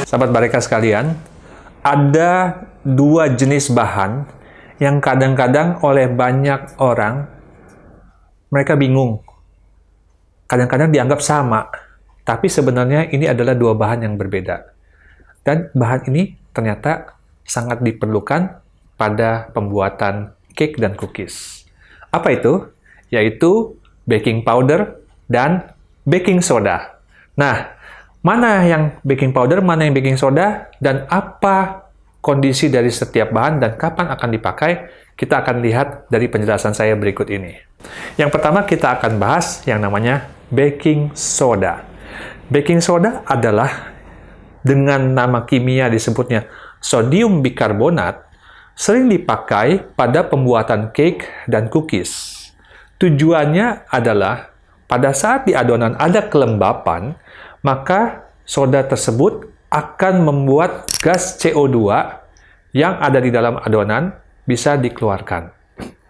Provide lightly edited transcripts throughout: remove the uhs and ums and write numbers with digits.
Sahabat Bareka sekalian, ada dua jenis bahan yang kadang-kadang oleh banyak orang mereka bingung. Kadang-kadang dianggap sama, tapi sebenarnya ini adalah dua bahan yang berbeda. Dan bahan ini ternyata sangat diperlukan pada pembuatan cake dan cookies. Apa itu? Yaitu baking powder dan baking soda. Nah, mana yang baking powder, mana yang baking soda, dan apa kondisi dari setiap bahan dan kapan akan dipakai, kita akan lihat dari penjelasan saya berikut ini. Yang pertama kita akan bahas yang namanya baking soda. Baking soda adalah dengan nama kimia disebutnya sodium bikarbonat, sering dipakai pada pembuatan cake dan cookies. Tujuannya adalah pada saat di adonan ada kelembapan, maka soda tersebut akan membuat gas CO2 yang ada di dalam adonan bisa dikeluarkan.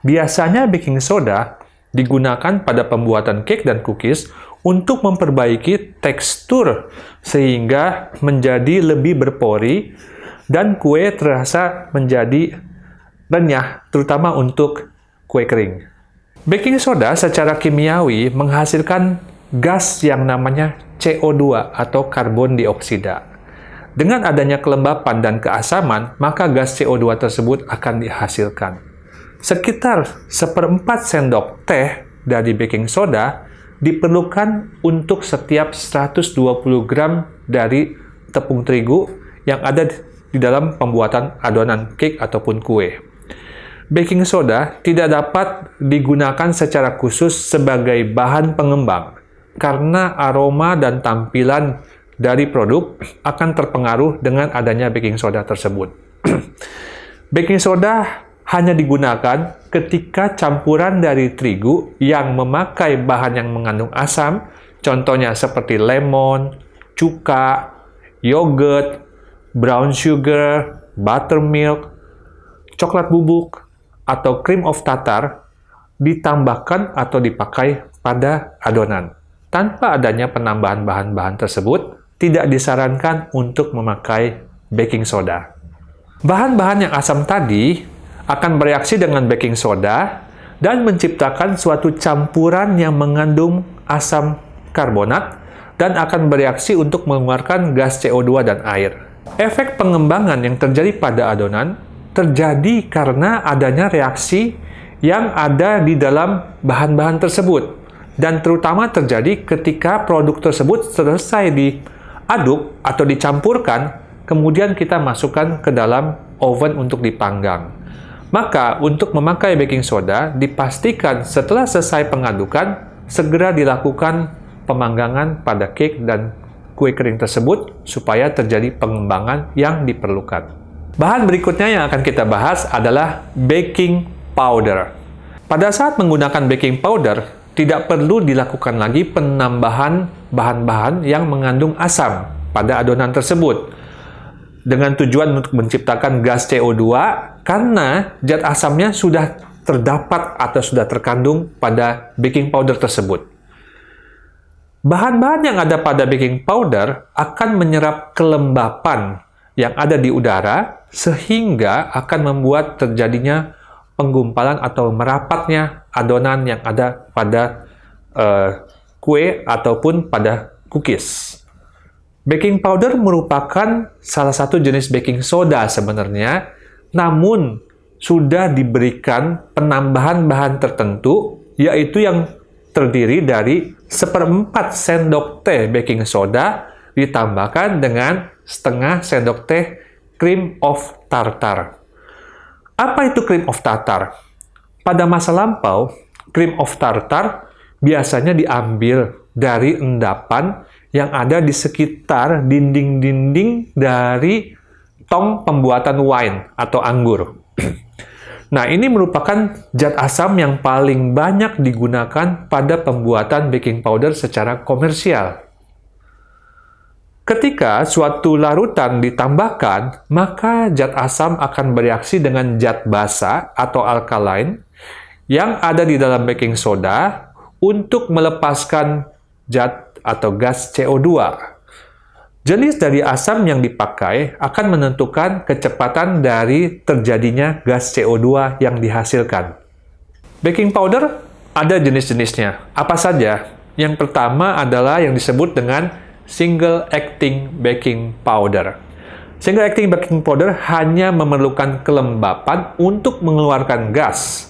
Biasanya baking soda digunakan pada pembuatan cake dan cookies untuk memperbaiki tekstur sehingga menjadi lebih berpori dan kue terasa menjadi renyah, terutama untuk kue kering. Baking soda secara kimiawi menghasilkan gas yang namanya CO2 atau karbon dioksida. Dengan adanya kelembapan dan keasaman, maka gas CO2 tersebut akan dihasilkan. Sekitar 1/4 sendok teh dari baking soda diperlukan untuk setiap 120 gram dari tepung terigu yang ada di dalam pembuatan adonan cake ataupun kue. Baking soda tidak dapat digunakan secara khusus sebagai bahan pengembang karena aroma dan tampilan dari produk akan terpengaruh dengan adanya baking soda tersebut. Baking soda hanya digunakan ketika campuran dari terigu yang memakai bahan yang mengandung asam, contohnya seperti lemon, cuka, yogurt, brown sugar, buttermilk, coklat bubuk, atau cream of tartar ditambahkan atau dipakai pada adonan. Tanpa adanya penambahan bahan-bahan tersebut, tidak disarankan untuk memakai baking soda. Bahan-bahan yang asam tadi akan bereaksi dengan baking soda dan menciptakan suatu campuran yang mengandung asam karbonat dan akan bereaksi untuk mengeluarkan gas CO2 dan air. Efek pengembangan yang terjadi pada adonan terjadi karena adanya reaksi yang ada di dalam bahan-bahan tersebut, dan terutama terjadi ketika produk tersebut selesai diaduk atau dicampurkan, kemudian kita masukkan ke dalam oven untuk dipanggang. Maka untuk memakai baking soda, dipastikan setelah selesai pengadukan, segera dilakukan pemanggangan pada cake dan kue kering tersebut supaya terjadi pengembangan yang diperlukan. Bahan berikutnya yang akan kita bahas adalah baking powder. Pada saat menggunakan baking powder, tidak perlu dilakukan lagi penambahan bahan-bahan yang mengandung asam pada adonan tersebut dengan tujuan untuk menciptakan gas CO2 karena zat asamnya sudah terdapat atau sudah terkandung pada baking powder tersebut. Bahan-bahan yang ada pada baking powder akan menyerap kelembapan yang ada di udara sehingga akan membuat terjadinya penggumpalan atau merapatnya adonan yang ada pada kue ataupun pada cookies. Baking powder merupakan salah satu jenis baking soda sebenarnya, namun sudah diberikan penambahan bahan tertentu, yaitu yang terdiri dari 1/4 sendok teh baking soda ditambahkan dengan setengah sendok teh cream of tartar. Apa itu cream of tartar? Pada masa lampau, cream of tartar biasanya diambil dari endapan yang ada di sekitar dinding-dinding dari tong pembuatan wine atau anggur. Nah, ini merupakan zat asam yang paling banyak digunakan pada pembuatan baking powder secara komersial. Ketika suatu larutan ditambahkan, maka zat asam akan bereaksi dengan zat basa atau alkalain yang ada di dalam baking soda untuk melepaskan zat atau gas CO2. Jenis dari asam yang dipakai akan menentukan kecepatan dari terjadinya gas CO2 yang dihasilkan. Baking powder ada jenis-jenisnya. Apa saja? Yang pertama adalah yang disebut dengan single acting baking powder. Single acting baking powder hanya memerlukan kelembapan untuk mengeluarkan gas.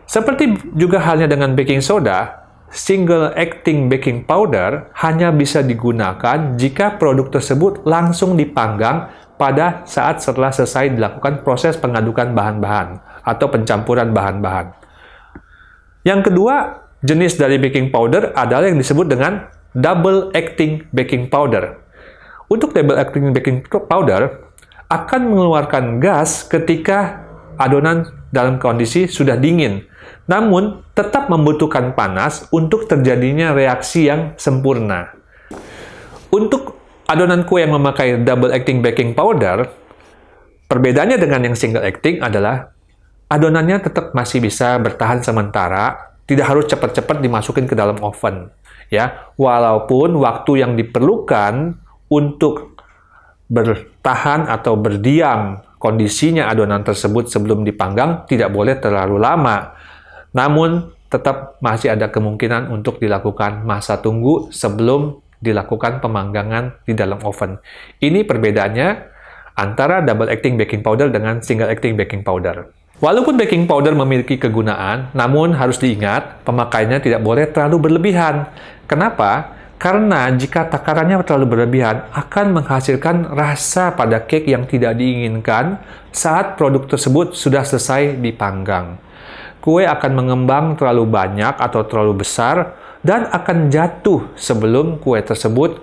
Seperti juga halnya dengan baking soda, single acting baking powder hanya bisa digunakan jika produk tersebut langsung dipanggang pada saat setelah selesai dilakukan proses pengadukan bahan-bahan atau pencampuran bahan-bahan. Yang kedua, jenis dari baking powder adalah yang disebut dengan double acting baking powder. Untuk double acting baking powder akan mengeluarkan gas ketika adonan dalam kondisi sudah dingin, namun tetap membutuhkan panas untuk terjadinya reaksi yang sempurna. Untuk adonan kue yang memakai double acting baking powder, perbedaannya dengan yang single acting adalah adonannya tetap masih bisa bertahan sementara, tidak harus cepat-cepat dimasukin ke dalam oven. Ya, walaupun waktu yang diperlukan untuk bertahan atau berdiam kondisinya adonan tersebut sebelum dipanggang tidak boleh terlalu lama. Namun, tetap masih ada kemungkinan untuk dilakukan masa tunggu sebelum dilakukan pemanggangan di dalam oven. Ini perbedaannya antara double acting baking powder dengan single acting baking powder. Walaupun baking powder memiliki kegunaan, namun harus diingat pemakaiannya tidak boleh terlalu berlebihan. Kenapa? Karena jika takarannya terlalu berlebihan, akan menghasilkan rasa pada cake yang tidak diinginkan saat produk tersebut sudah selesai dipanggang. Kue akan mengembang terlalu banyak atau terlalu besar dan akan jatuh sebelum kue tersebut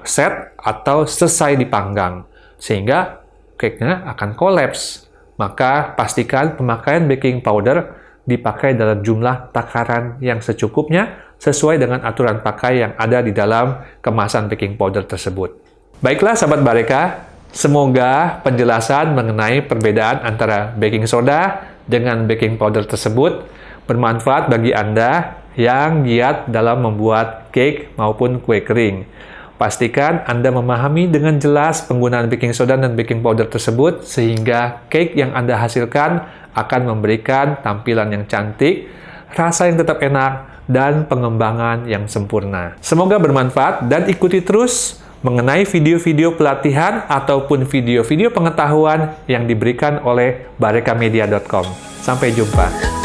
set atau selesai dipanggang, sehingga cake-nya akan kolaps. Maka pastikan pemakaian baking powder dipakai dalam jumlah takaran yang secukupnya sesuai dengan aturan pakai yang ada di dalam kemasan baking powder tersebut. Baiklah sahabat Bareka, semoga penjelasan mengenai perbedaan antara baking soda dengan baking powder tersebut bermanfaat bagi Anda yang giat dalam membuat cake maupun kue kering. Pastikan Anda memahami dengan jelas penggunaan baking soda dan baking powder tersebut sehingga cake yang Anda hasilkan akan memberikan tampilan yang cantik, rasa yang tetap enak, dan pengembangan yang sempurna. Semoga bermanfaat dan ikuti terus mengenai video-video pelatihan ataupun video-video pengetahuan yang diberikan oleh barekamedia.com. Sampai jumpa.